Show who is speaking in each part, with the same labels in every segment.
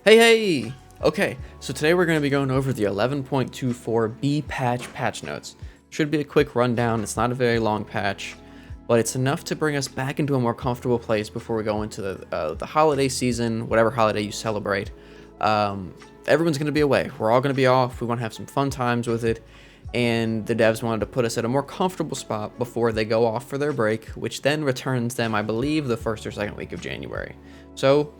Speaker 1: Hey! Okay, so today we're going to be going over the 11.24 B patch notes. Should be a quick rundown. It's not a very long patch, but it's enough to bring us back into a more comfortable place before we go into the holiday season, whatever holiday you celebrate. Everyone's going to be away. We're all going to be off. We want to have some fun times with it, and the devs wanted to put us at a more comfortable spot before they go off for their break, which then returns them, I believe, the first or second week of January. So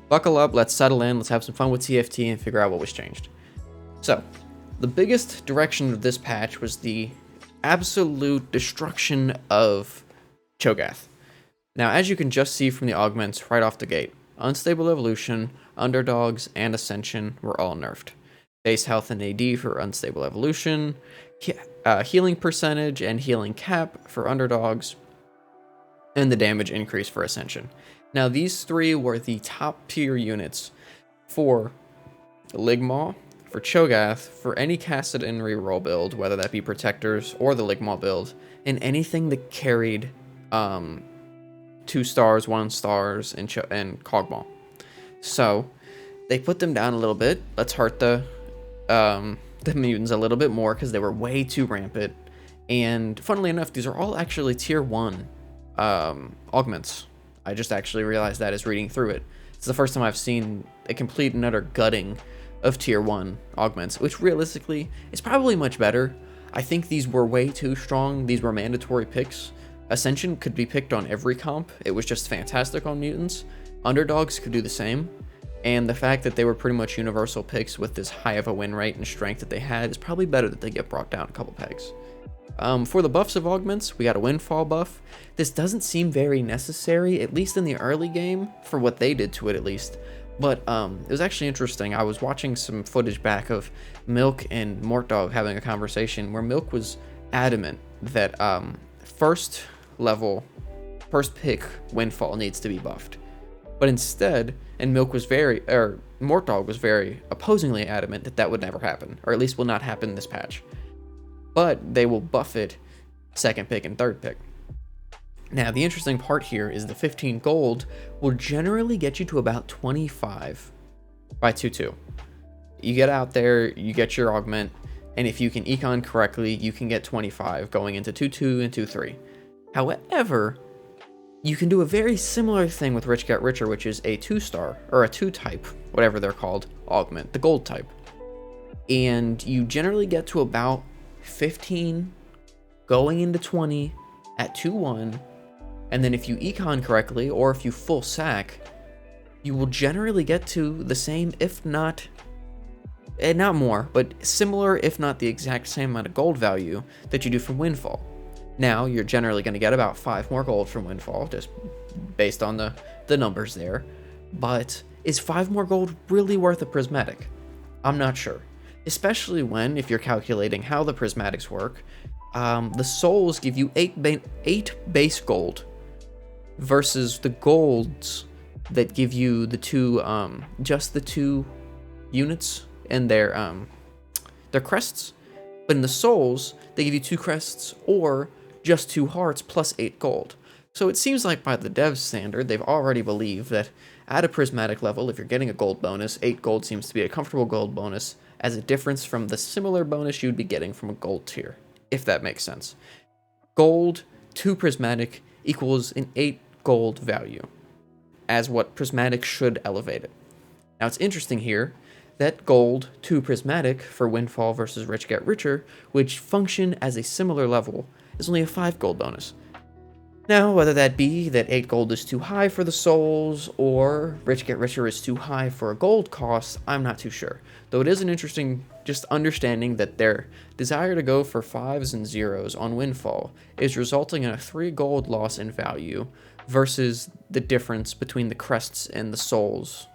Speaker 1: buckle up, let's settle in, let's have some fun with TFT and figure out what was changed. So, the biggest direction of this patch was the absolute destruction of Cho'Gath. Now, as you can just see from the augments right off the gate, Unstable Evolution, Underdogs, and Ascension were all nerfed. Base health and AD for Unstable Evolution, healing percentage and healing cap for Underdogs, and the damage increase for Ascension. Now, these three were the top tier units for Ligmaw, for Cho'Gath, for any Kassadin reroll build, whether that be Protectors or the Ligmaw build, and anything that carried 2 stars, 1 stars, and kog'maw. So, they put them down a little bit. Let's hurt the mutants a little bit more because they were way too rampant. And funnily enough, these are all actually tier 1 augments. I just actually realized that as reading through it. It's the first time I've seen a complete and utter gutting of tier 1 augments, which realistically is probably much better. I think these were way too strong. These were mandatory picks. Ascension could be picked on every comp. It was just fantastic on mutants. Underdogs could do the same. And the fact that they were pretty much universal picks with this high of a win rate and strength that they had is probably better that they get brought down a couple pegs. For the buffs of augments, we got a windfall buff. This doesn't seem very necessary, at least in the early game, for what they did to it at least. But it was actually interesting. I was watching some footage back of Milk and Mortdog having a conversation where Milk was adamant that first pick windfall needs to be buffed. But instead, and Mortdog was very opposingly adamant that that would never happen, or at least will not happen in this patch. But they will buff it second pick and third pick. Now, the interesting part here is the 15 gold will generally get you to about 25 by 2-2. You get out there, you get your augment, and if you can econ correctly, you can get 25 going into 2-2 and 2-3. However, you can do a very similar thing with Rich Get Richer, which is a 2-star, or a 2-type, whatever they're called, augment, the gold type. And you generally get to about 15 going into 20 at 2-1, and then if you econ correctly or if you full sack, you will generally get to the same, if not more, but similar, if not the exact same amount of gold value that you do from windfall. Now you're generally going to get about 5 more gold from windfall, just based on the numbers there. But is 5 more gold really worth a prismatic? I'm not sure. Especially when, if you're calculating how the prismatics work, the souls give you 8 base gold versus the golds that give you the just the 2 units and their crests. But in the souls, they give you 2 crests or just 2 hearts plus 8 gold. So it seems like by the dev standard, they've already believed that at a prismatic level, if you're getting a gold bonus, 8 gold seems to be a comfortable gold bonus, as a difference from the similar bonus you'd be getting from a gold tier, if that makes sense. Gold to prismatic equals an 8 gold value, as what prismatic should elevate it. Now it's interesting here that gold to prismatic for windfall versus Rich Get Richer, which function as a similar level, is only a 5 gold bonus. Now, whether that be that 8 gold is too high for the souls, or Rich Get Richer is too high for a gold cost, I'm not too sure. Though it is an interesting just understanding that their desire to go for 5s and 0s on windfall is resulting in a 3 gold loss in value versus the difference between the crests and the souls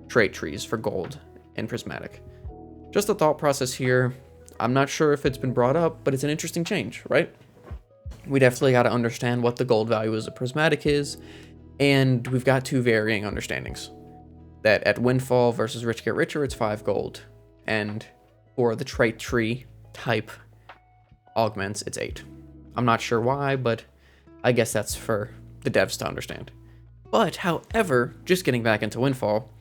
Speaker 1: trait trees for gold and prismatic. Just a thought process here. I'm not sure if it's been brought up, but it's an interesting change, right? We definitely got to understand what the gold value as a prismatic is, and we've got 2 varying understandings. That at windfall versus Rich Get Richer, it's 5 gold, and for the trait tree type augments, it's 8. I'm not sure why, but I guess that's for the devs to understand. But, however, just getting back into windfall,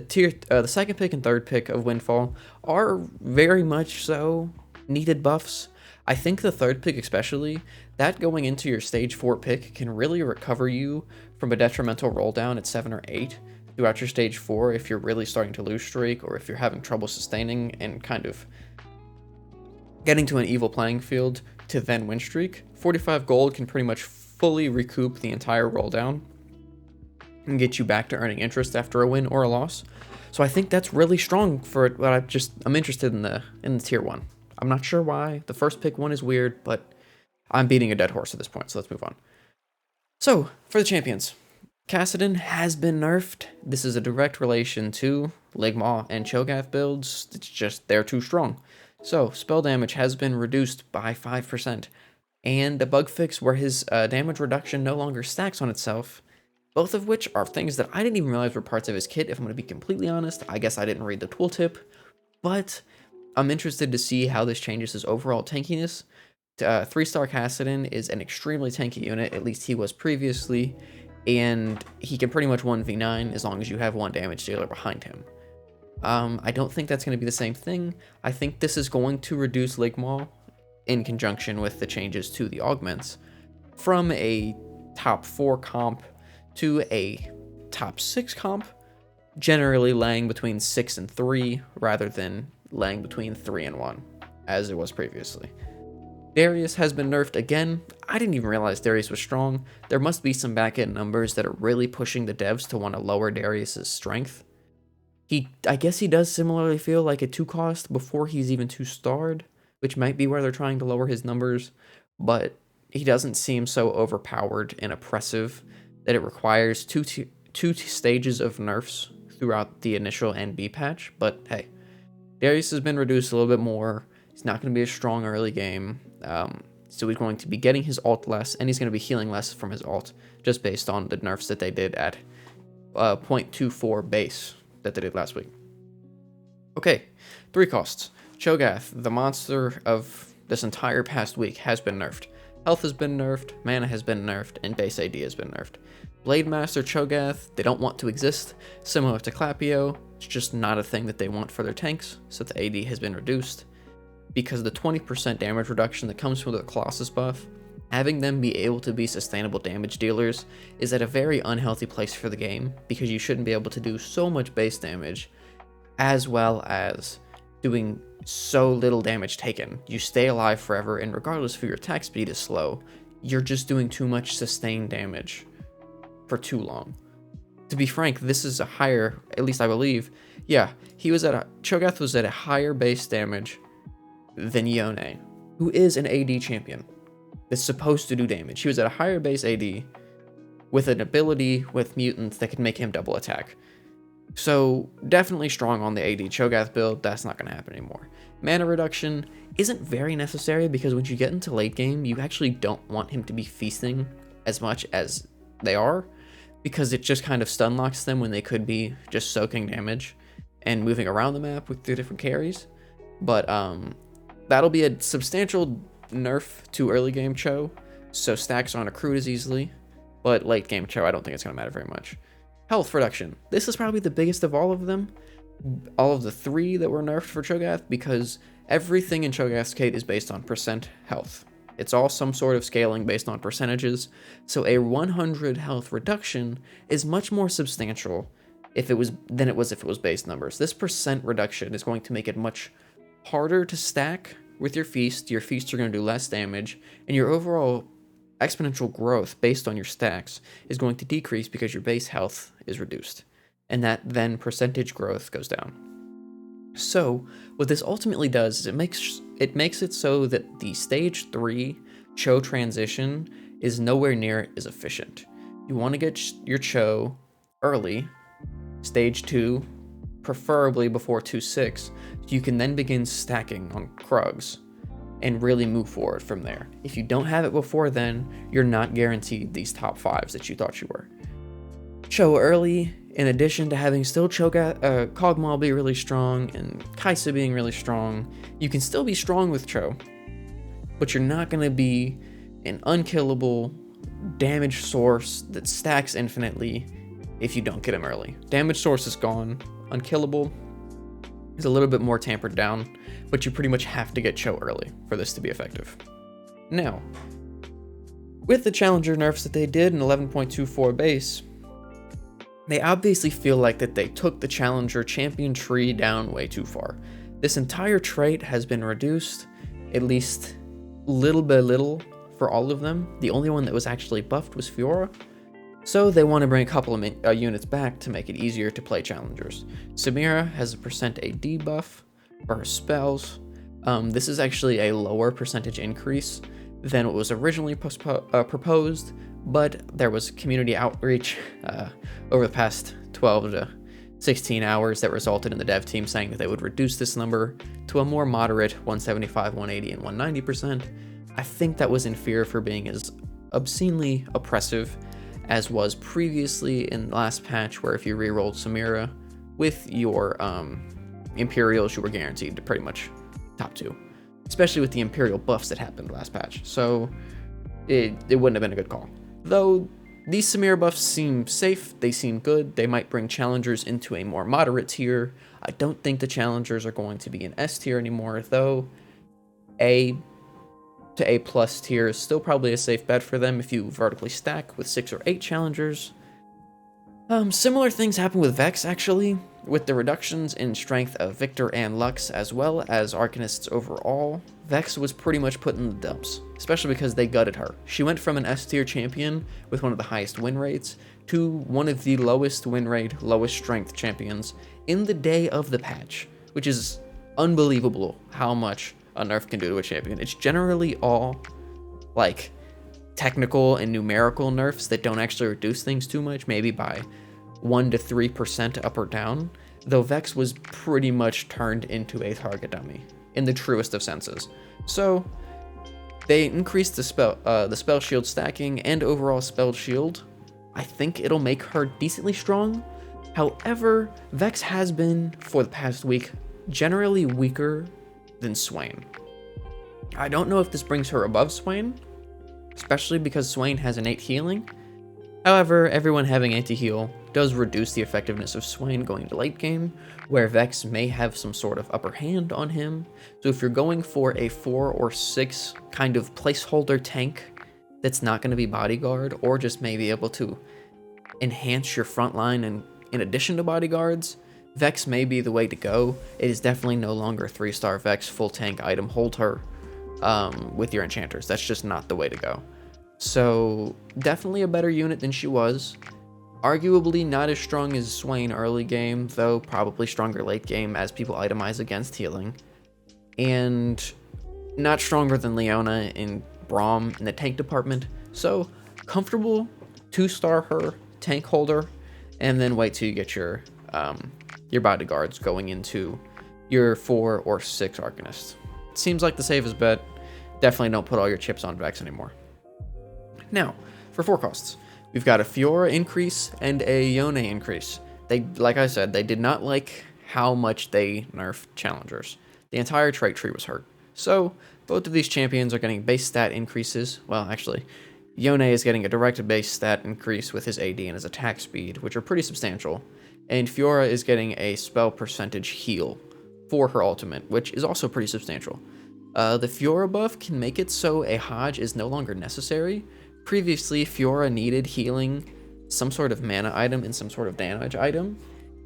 Speaker 1: the second pick and third pick of Windfall are very much so needed buffs. I think the third pick especially, that going into your stage 4 pick can really recover you from a detrimental roll down at 7 or 8 throughout your stage 4 if you're really starting to lose streak or if you're having trouble sustaining and kind of getting to an evil playing field to then win streak. 45 gold can pretty much fully recoup the entire roll down and get you back to earning interest after a win or a loss. So I think that's really strong for what I'm interested in the tier 1. I'm not sure why. The first pick one is weird, but I'm beating a dead horse at this point, so let's move on. So, for the champions, Kassadin has been nerfed. This is a direct relation to kog'maw and Cho'Gath builds. It's just they're too strong. So, spell damage has been reduced by 5%, and a bug fix where his damage reduction no longer stacks on itself, both of which are things that I didn't even realize were parts of his kit, if I'm going to be completely honest. I guess I didn't read the tooltip, but I'm interested to see how this changes his overall tankiness. 3-star Kassadin is an extremely tanky unit, at least he was previously, and he can pretty much 1v9 as long as you have one damage dealer behind him. I don't think that's going to be the same thing. I think this is going to reduce kog'maw in conjunction with the changes to the augments from a top 4 comp to a top 6 comp, generally laying between 6 and 3 rather than laying between 3 and 1 as it was previously. Darius has been nerfed again. I didn't even realize Darius was strong. There must be some back-end numbers that are really pushing the devs to want to lower Darius's strength. I guess he does similarly feel like a 2 cost before he's even 2-starred, which might be where they're trying to lower his numbers, but he doesn't seem so overpowered and oppressive that it requires two stages of nerfs throughout the initial NB patch. But hey, Darius has been reduced a little bit more. He's not going to be a strong early game, so he's going to be getting his ult less, and he's going to be healing less from his ult, just based on the nerfs that they did at 0.24 base that they did last week. Okay, 3 costs. Cho'Gath, the monster of this entire past week, has been nerfed. Health has been nerfed, mana has been nerfed, and base AD has been nerfed. Blade Master Cho'Gath, they don't want to exist. Similar to Clapio, it's just not a thing that they want for their tanks, so the AD has been reduced. Because the 20% damage reduction that comes from the Colossus buff, having them be able to be sustainable damage dealers is at a very unhealthy place for the game, because you shouldn't be able to do so much base damage, as well as doing so little damage taken. You stay alive forever, and regardless if your attack speed is slow, you're just doing too much sustained damage for too long. To be frank, this is a higher, at least I believe, yeah, Cho'Gath was at a higher base damage than Yone, who is an AD champion that's supposed to do damage. He was at a higher base AD with an ability with mutants that could make him double attack. So definitely strong on the AD Cho'Gath build. That's not going to happen anymore. Mana reduction isn't very necessary because when you get into late game, you actually don't want him to be feasting as much as they are, because it just kind of stun locks them when they could be just soaking damage and moving around the map with the different carries. But that'll be a substantial nerf to early game Cho, so stacks aren't accrued as easily, but late game Cho, I don't think it's going to matter very much. Health reduction. This is probably the biggest of all of them, all of the 3 that were nerfed for Cho'Gath, because everything in Cho'Gath's kit is based on % health. It's all some sort of scaling based on percentages, so a 100 health reduction is much more substantial than it was if it was base numbers. This % reduction is going to make it much harder to stack with your feast. Your feasts are going to do less damage, and your overall exponential growth based on your stacks is going to decrease because your base health is reduced, and that then percentage growth goes down. So what this ultimately does is it makes it so that the stage 3 Cho transition is nowhere near as efficient. You want to get your Cho early, stage 2, preferably before 2.6, so you can then begin stacking on Krugs and really move forward from there. If you don't have it before then, you're not guaranteed these top 5s that you thought you were. Cho early, in addition to having still kog'maw be really strong and Kaisa being really strong, you can still be strong with Cho, but you're not going to be an unkillable damage source that stacks infinitely if you don't get him early. Damage source is gone. unkillable is a little bit more tampered down, but you pretty much have to get Cho early for this to be effective. Now, with the Challenger nerfs that they did in 11.24 base, they obviously feel like that they took the Challenger champion tree down way too far. This entire trait has been reduced, at least little by little, for all of them. The only one that was actually buffed was Fiora, so they want to bring a couple of units back to make it easier to play Challengers. Samira has a % AD buff for her spells. This is actually a lower percentage increase than what was originally proposed, but there was community outreach over the past 12 to 16 hours that resulted in the dev team saying that they would reduce this number to a more moderate 175, 180, and 190%. I think that was in fear for being as obscenely oppressive as was previously in the last patch, where if you rerolled Samira with your Imperials, you were guaranteed to pretty much top 2, especially with the Imperial buffs that happened last patch, so it wouldn't have been a good call. Though these Samira buffs seem safe, they seem good, they might bring Challengers into a more moderate tier. I don't think the Challengers are going to be an S tier anymore, though A to A plus tier is still probably a safe bet for them if you vertically stack with 6 or 8 Challengers. Similar things happen with Vex, actually, with the reductions in strength of Victor and Lux, as well as Arcanists overall. Vex was pretty much put in the dumps, especially because they gutted her. She went from an S tier champion with one of the highest win rates to one of the lowest win rate, lowest strength champions in the day of the patch, which is unbelievable how much a nerf can do to a champion. It's generally all like technical and numerical nerfs that don't actually reduce things too much, maybe by 1 to 3% up or down, though Vex was pretty much turned into a target dummy in the truest of senses. So they increased the spell shield stacking and overall spell shield. I think it'll make her decently strong. However, Vex has been, for the past week, generally weaker than Swain. I don't know if this brings her above Swain, especially because Swain has innate healing. However, everyone having anti-heal does reduce the effectiveness of Swain going to late game, where Vex may have some sort of upper hand on him. So if you're going for a 4 or 6 kind of placeholder tank that's not going to be bodyguard, or just may be able to enhance your front line and in addition to bodyguards, Vex may be the way to go. It is definitely no longer 3-star Vex full tank item holder with your enchanters. That's just not the way to go. So definitely a better unit than she was. Arguably not as strong as Swain early game, though probably stronger late game as people itemize against healing. And not stronger than Leona and Braum in the tank department. So comfortable 2-star her tank holder, and then wait till you get your bodyguards going into your 4 or 6 Arcanists. Seems like the safest bet. Definitely don't put all your chips on Vex anymore. Now, for forecasts, we've got a Fiora increase and a Yone increase. They, like I said, they did not like how much they nerfed Challengers. The entire trait tree was hurt. So, both of these champions are getting base stat increases. Well, actually, Yone is getting a direct base stat increase with his AD and his attack speed, which are pretty substantial. And Fiora is getting a spell percentage heal for her ultimate, which is also pretty substantial. The Fiora buff can make it so a Hodge is no longer necessary. Previously, Fiora needed healing, some sort of mana item, and some sort of damage item,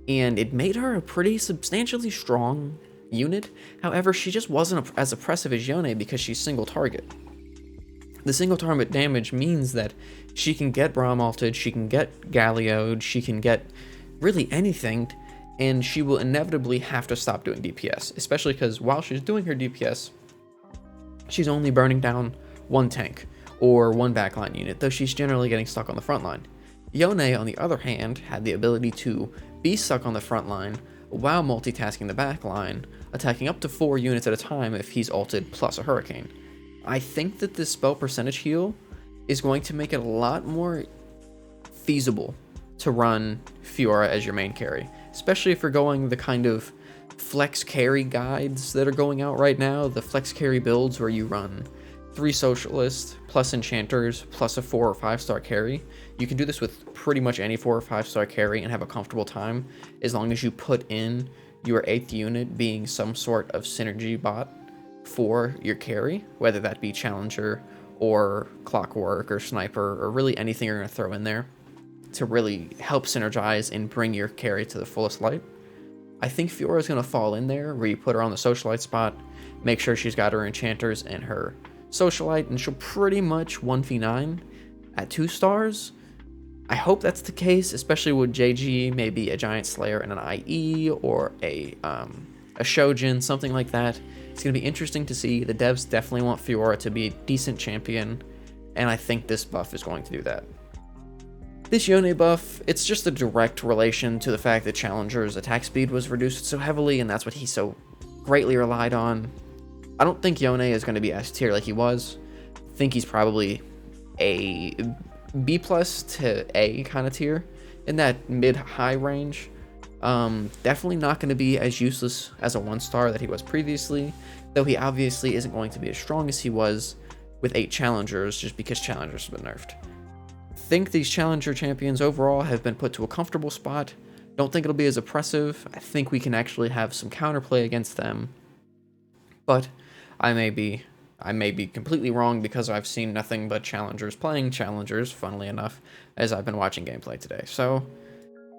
Speaker 1: and it made her a pretty substantially strong unit. However, she just wasn't as oppressive as Yone because she's single target. The single target damage means that she can get Braum ulted, she can get Galio'd, she can get really anything, and she will inevitably have to stop doing DPS, especially because while she's doing her DPS, she's only burning down 1 tank or 1 backline unit, though she's generally getting stuck on the front line. Yone, on the other hand, had the ability to be stuck on the front line while multitasking the back line, attacking up to 4 units at a time if he's ulted plus a hurricane. I think that this spell percentage heal is going to make it a lot more feasible to run Fiora as your main carry, especially if you're going the kind of flex carry guides that are going out right now, the flex carry builds where you run 3 Socialists, plus Enchanters, plus a 4 or 5 star carry. You can do this with pretty much any 4 or 5 star carry and have a comfortable time, as long as you put in your 8th unit being some sort of synergy bot for your carry, whether that be Challenger or Clockwork or Sniper or really anything you're going to throw in there to really help synergize and bring your carry to the fullest light. I think Fiora is going to fall in there, where you put her on the Socialite spot, make sure she's got her Enchanters and her Socialite, and she'll pretty much 1v9 at 2 stars. I hope that's the case, especially with JG, maybe a Giant Slayer and an IE, or a Shojin, something like that. It's going to be interesting to see. The devs definitely want Fiora to be a decent champion, and I think this buff is going to do that. This Yone buff, it's just a direct relation to the fact that Challenger's attack speed was reduced so heavily, and that's what he so greatly relied on. I don't think Yone is going to be S tier like he was. I think he's probably a B plus to A kind of tier, in that mid-high range. Definitely not going to be as useless as a 1-star that he was previously, though he obviously isn't going to be as strong as he was with 8 Challengers, just because Challengers have been nerfed. I think these Challenger champions overall have been put to a comfortable spot. Don't think it'll be as oppressive. I think we can actually have some counterplay against them, but I may be completely wrong, because I've seen nothing but Challengers playing Challengers, funnily enough, as I've been watching gameplay today. So,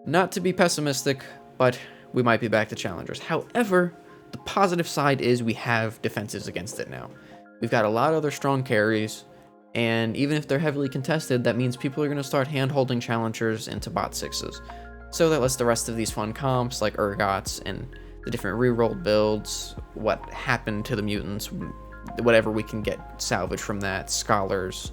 Speaker 1: not to be pessimistic, but we might be back to Challengers. However, the positive side is we have defenses against it now. We've got a lot of other strong carries, and even if they're heavily contested, that means people are going to start hand-holding Challengers into bot 6s. So that lets the rest of these fun comps, like Urgots and the different rerolled builds, what happened to the mutants, whatever we can get salvaged from that, Scholars,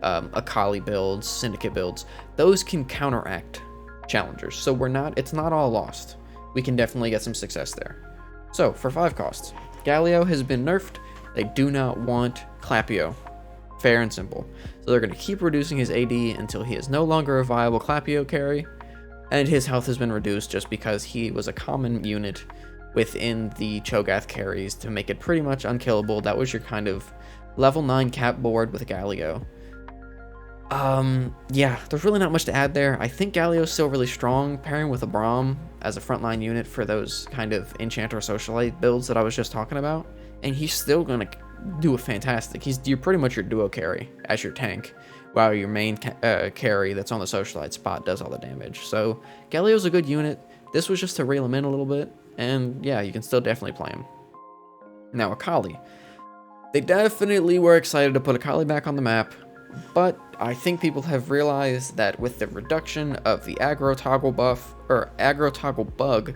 Speaker 1: Akali builds, Syndicate builds, those can counteract Challengers. So it's not all lost. We can definitely get some success there. So for 5 costs, Galio has been nerfed. They do not want Clapio. Fair and simple. So they're going to keep reducing his AD until he is no longer a viable Clapio carry, and his health has been reduced just because he was a common unit within the Cho'Gath carries to make it pretty much unkillable. That was your kind of level 9 cap board with Galio. Yeah, there's really not much to add there. I think Galio's still really strong, pairing with a Braum as a frontline unit for those kind of Enchanter Socialite builds that I was just talking about, and he's still going to do a fantastic. You're pretty much your duo carry as your tank, while your main carry that's on the Socialite spot does all the damage. So Galio's a good unit. This was just to reel him in a little bit, and yeah, you can still definitely play him. Now Akali. They definitely were excited to put Akali back on the map, but I think people have realized that with the reduction of the aggro toggle buff, or aggro toggle bug,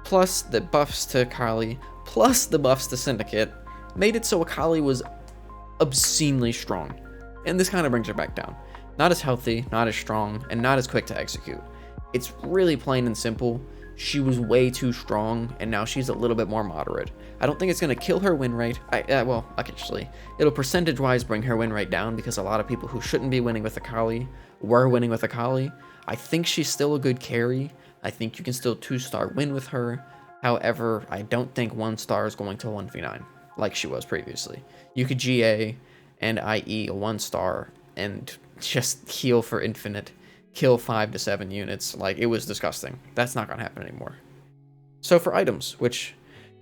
Speaker 1: plus the buffs to Akali, plus the buffs to Syndicate, made it so Akali was obscenely strong. And this kind of brings her back down. Not as healthy, not as strong, and not as quick to execute. It's really plain and simple. She was way too strong, and now she's a little bit more moderate. I don't think it's going to kill her win rate. Well, actually, it'll percentage-wise bring her win rate down, because a lot of people who shouldn't be winning with Akali were winning with Akali. I think she's still a good carry. I think you can still 2-star win with her. However, I don't think 1-star is going to 1v9 like she was previously. You could GA and IE a 1-star and just heal for infinite, kill 5 to 7 units. Like, it was disgusting. That's not going to happen anymore. So for items, which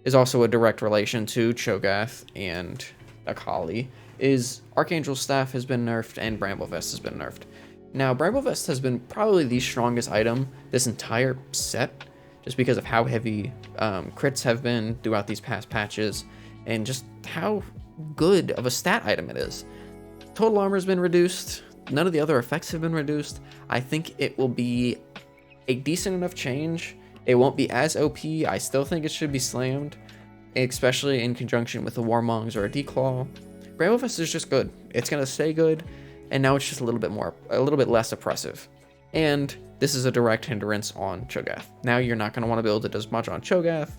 Speaker 1: is also a direct relation to Cho'Gath and Akali, is Archangels staff has been nerfed and Bramble Vest has been nerfed. Now, Bramble Vest has been probably the strongest item this entire set, just because of how heavy crits have been throughout these past patches, and just how good of a stat item it is. Total armor has been reduced. None of the other effects have been reduced. I think it will be a decent enough change. It won't be as OP. I still think it should be slammed, especially in conjunction with a Warmongs or a Declaw. Bramble Vest is just good. It's going to stay good, and now it's just a little bit less oppressive. And this is a direct hindrance on Cho'Gath. Now you're not going to want to build it as much on Cho'Gath.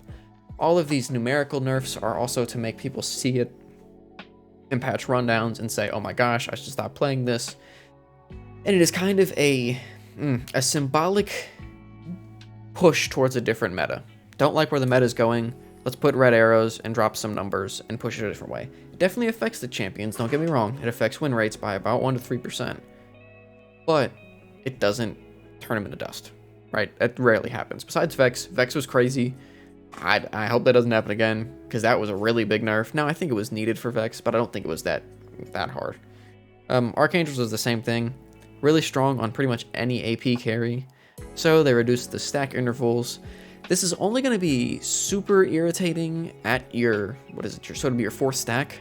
Speaker 1: All of these numerical nerfs are also to make people see it in patch rundowns and say, oh my gosh, I should stop playing this. And it is kind of a symbolic push towards a different meta. Don't like where the meta is going. Let's put red arrows and drop some numbers and push it a different way. It definitely affects the champions, don't get me wrong. It affects win rates by about 1 to 3%. But it doesn't turn them into dust, right? That rarely happens. Besides Vex, Vex was crazy. I hope that doesn't happen again, because that was a really big nerf. Now, I think it was needed for Vex, but I don't think it was that hard. Archangels is the same thing. Really strong on pretty much any AP carry. So they reduced the stack intervals. This is only going to be super irritating at your, sort of your 4th stack,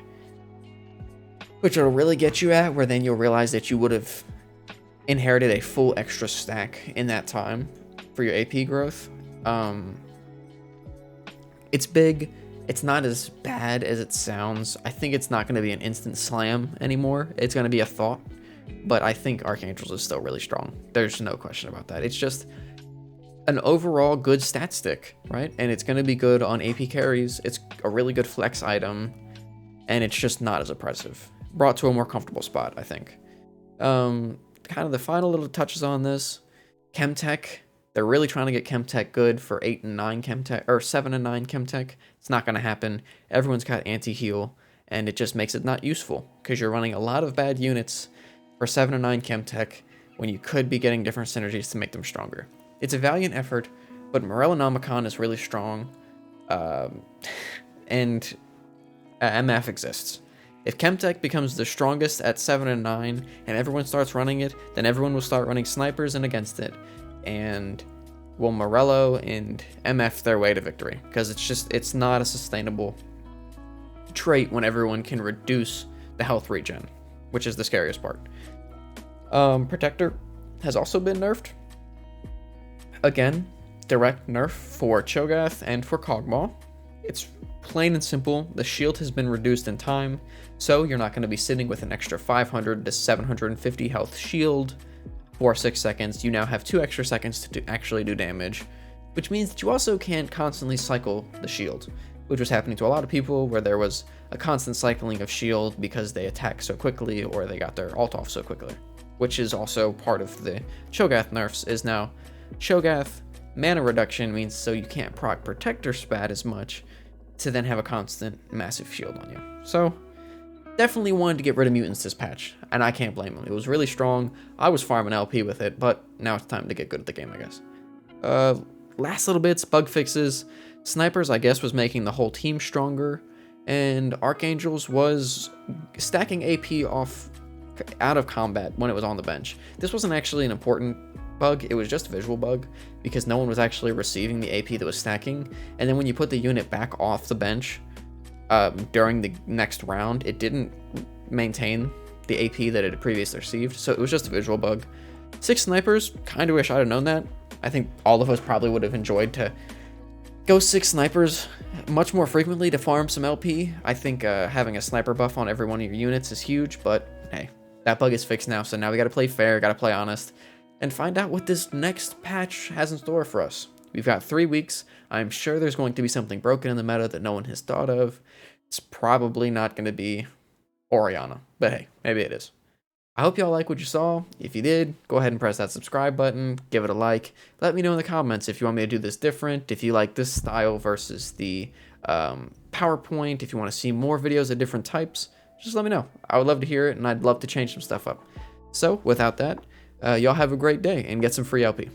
Speaker 1: which it'll really get you at, where then you'll realize that you would have inherited a full extra stack in that time for your AP growth. It's big. It's not as bad as it sounds. I think it's not going to be an instant slam anymore. It's going to be a thought, but I think Archangels is still really strong. There's no question about that. It's just an overall good stat stick, right? And it's going to be good on AP carries. It's a really good flex item, and it's just not as oppressive. Brought to a more comfortable spot, I think. Kind of the final little touches on this. Chemtech. They're really trying to get Chemtech good for 8 and 9 Chemtech, or 7 and 9 Chemtech. It's not going to happen. Everyone's got anti-heal, and it just makes it not useful, because you're running a lot of bad units for 7 and 9 Chemtech when you could be getting different synergies to make them stronger. It's a valiant effort, but Morellonomicon is really strong, and MF exists. If Chemtech becomes the strongest at 7 and 9, and everyone starts running it, then everyone will start running snipers and against it, and will Morello and MF their way to victory, because it's not a sustainable trait when everyone can reduce the health regen, which is the scariest part. Protector has also been nerfed. Again, direct nerf for Cho'Gath and for kog'maw. It's plain and simple. The shield has been reduced in time, so you're not going to be sitting with an extra 500 to 750 health shield for 6 seconds. You now have 2 extra seconds to actually do damage, which means that you also can't constantly cycle the shield, which was happening to a lot of people, where there was a constant cycling of shield because they attack so quickly or they got their ult off so quickly, which is also part of the Cho'Gath nerfs. Is now Cho'Gath mana reduction means so you can't proc Protector spat as much to then have a constant massive shield on you. So definitely wanted to get rid of mutants this patch, and I can't blame them. It was really strong. I was farming LP with it, but now it's time to get good at the game, I guess. Last little bits, bug fixes. Snipers, I guess, was making the whole team stronger, and Archangels was stacking AP off out of combat when it was on the bench. This wasn't actually an important bug, it was just a visual bug, because no one was actually receiving the AP that was stacking, and then when you put the unit back off the bench during the next round, it didn't maintain the AP that it had previously received, so it was just a visual bug. 6 snipers, kind of wish I'd have known that. I think all of us probably would have enjoyed to go 6 snipers much more frequently to farm some LP. I think having a sniper buff on every one of your units is huge, but hey, that bug is fixed now, so now we gotta play fair, gotta play honest, and find out what this next patch has in store for us. We've got 3 weeks. I'm sure there's going to be something broken in the meta that no one has thought of. It's probably not going to be Orianna, but hey, maybe it is. I hope y'all like what you saw. If you did, go ahead and press that subscribe button, give it a like. Let me know in the comments if you want me to do this different, if you like this style versus the PowerPoint, if you want to see more videos of different types, just let me know. I would love to hear it, and I'd love to change some stuff up. So, without that, y'all have a great day and get some free LP.